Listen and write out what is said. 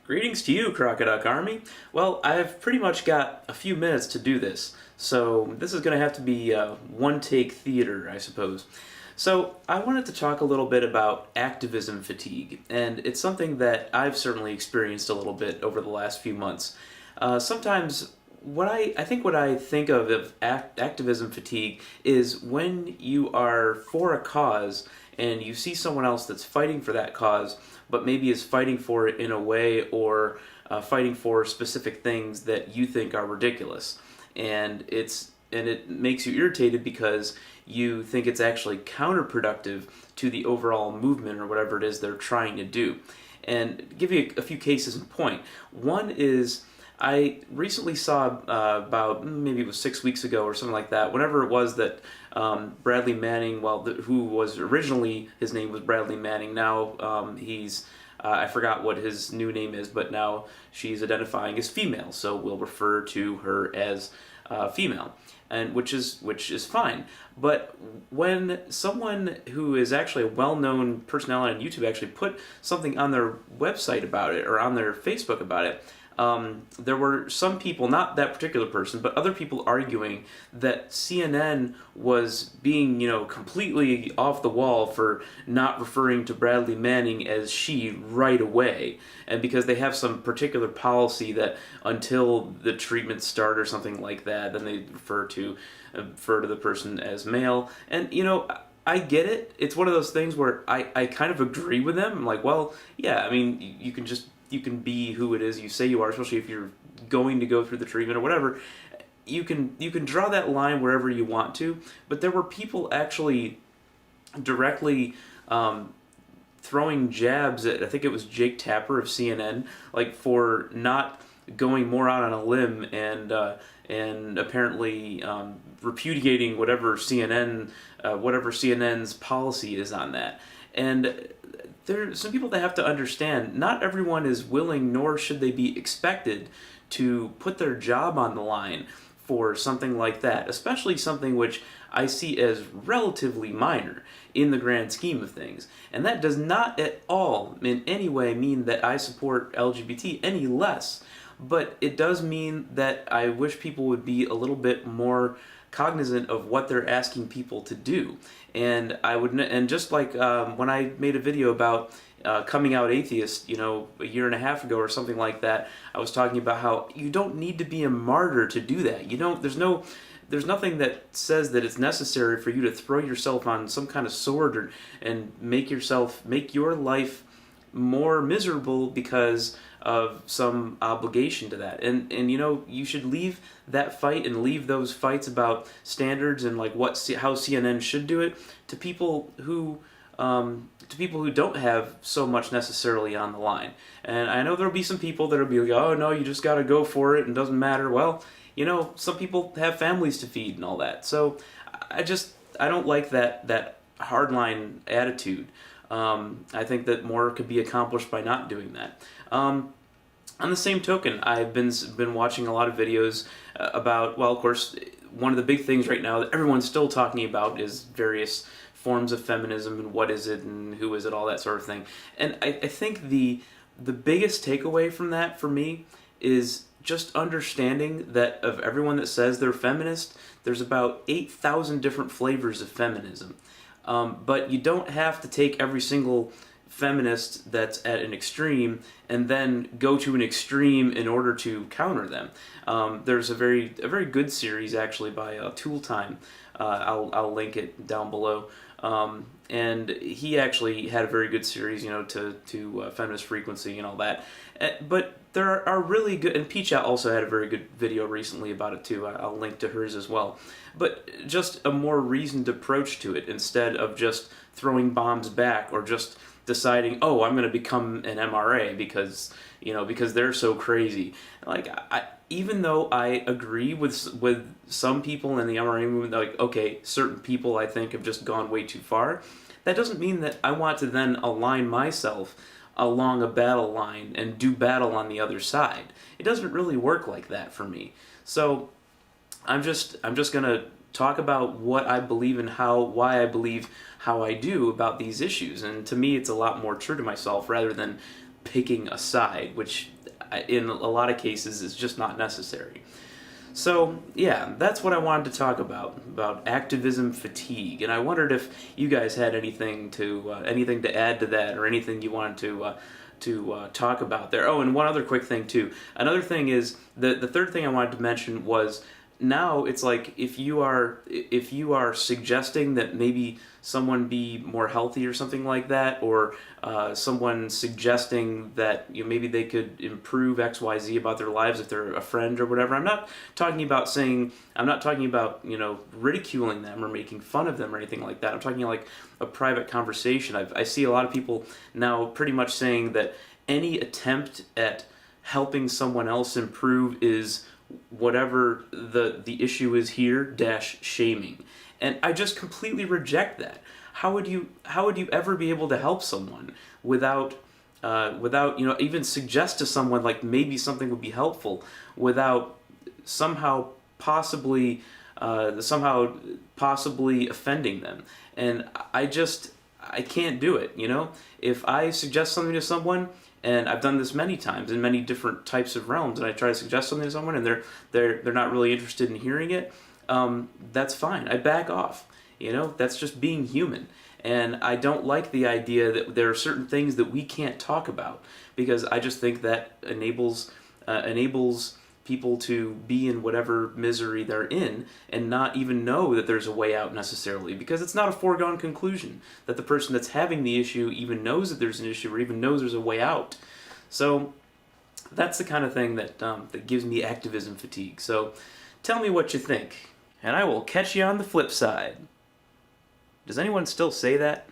Greetings to you, Crocoduck Army. Well, I've pretty much got a few minutes to do this, so this is going to have to be one-take theater, I suppose. So, I wanted to talk a little bit about activism fatigue, and it's something that I've certainly experienced a little bit over the last few months. Sometimes what I think of activism fatigue is when you are for a cause and you see someone else that's fighting for that cause, but maybe is fighting for it in a way or fighting for specific things that you think are ridiculous, and it makes you irritated because you think it's actually counterproductive to the overall movement or whatever it is they're trying to do. And give you a few cases in point. One is I recently saw about maybe it was 6 weeks ago or something like that. Whenever it was that Bradley Manning, who was originally his name was Bradley Manning. Now he's I forgot what his new name is, but now she's identifying as female, so we'll refer to her as female, and which is fine. But when someone who is actually a well-known personality on YouTube actually put something on their website about it or on their Facebook about it, there were some people, not that particular person, but other people arguing that CNN was being, completely off the wall for not referring to Bradley Manning as she right away. And because they have some particular policy that until the treatment start or something like that, then they refer to the person as male. And, I get it. It's one of those things where I kind of agree with them. I'm like, well, yeah, I mean, you can be who it is you say you are, especially if you're going to go through the treatment or whatever. You can draw that line wherever you want to, but there were people actually directly throwing jabs at, I think it was Jake Tapper of CNN, like for not going more out on a limb and apparently repudiating whatever CNN's policy is on that. And there are some people that have to understand not everyone is willing, nor should they be expected to put their job on the line for something like that, especially something which I see as relatively minor in the grand scheme of things. And that does not at all in any way mean that I support LGBT any less, but it does mean that I wish people would be a little bit more cognizant of what they're asking people to do. And just like when I made a video about coming out atheist, a year and a half ago or something like that, I was talking about how you don't need to be a martyr to do that. There's nothing that says that it's necessary for you to throw yourself on some kind of sword and make your life more miserable because of some obligation to that. And you should leave that fight and leave those fights about standards and like how CNN should do it to people who don't have so much necessarily on the line. And I know there'll be some people that'll be like, oh no, you just gotta go for it and it doesn't matter. Well, some people have families to feed and all that. So I don't like that hardline attitude. I think that more could be accomplished by not doing that. On the same token, I've been watching a lot of videos about, well, of course, one of the big things right now that everyone's still talking about is various forms of feminism and what is it and who is it, all that sort of thing. And I think the biggest takeaway from that for me is just understanding that of everyone that says they're feminist, there's about 8,000 different flavors of feminism. But you don't have to take every single feminist that's at an extreme and then go to an extreme in order to counter them. There's a very good series actually by Tool Time. I'll link it down below. And he actually had a very good series, to feminist frequency and all that. But there are really good, and Peach also had a very good video recently about it too. I'll link to hers as well. But just a more reasoned approach to it instead of just throwing bombs back or just deciding, oh, I'm going to become an MRA because they're so crazy. Like, even though I agree with some people in the MRA movement, like, okay, certain people I think have just gone way too far, that doesn't mean that I want to then align myself along a battle line and do battle on the other side. It doesn't really work like that for me. So I'm just gonna talk about what I believe and why I believe how I do about these issues. And to me, it's a lot more true to myself rather than picking a side, which in a lot of cases is just not necessary. So yeah, that's what I wanted to talk about activism fatigue, and I wondered if you guys had anything to add to that, or anything you wanted to talk about there. Oh, and one other quick thing too. Another thing is the third thing I wanted to mention was, now it's like if you are suggesting that maybe someone be more healthy or something like that, or someone suggesting that maybe they could improve XYZ about their lives if they're a friend or whatever. I'm not talking about ridiculing them or making fun of them or anything like that. I'm talking like a private conversation. I see a lot of people now pretty much saying that any attempt at helping someone else improve is whatever the issue is here dash shaming, and I just completely reject that. How would you ever be able to help someone without even suggest to someone like maybe something would be helpful without somehow possibly offending them? And I can't do it. If I suggest something to someone, and I've done this many times in many different types of realms, and I try to suggest something to someone and they're not really interested in hearing it, that's fine. I back off. That's just being human. And I don't like the idea that there are certain things that we can't talk about, because I just think that enables people to be in whatever misery they're in and not even know that there's a way out necessarily, because it's not a foregone conclusion that the person that's having the issue even knows that there's an issue or even knows there's a way out. So that's the kind of thing that gives me activism fatigue. So tell me what you think, and I will catch you on the flip side. Does anyone still say that?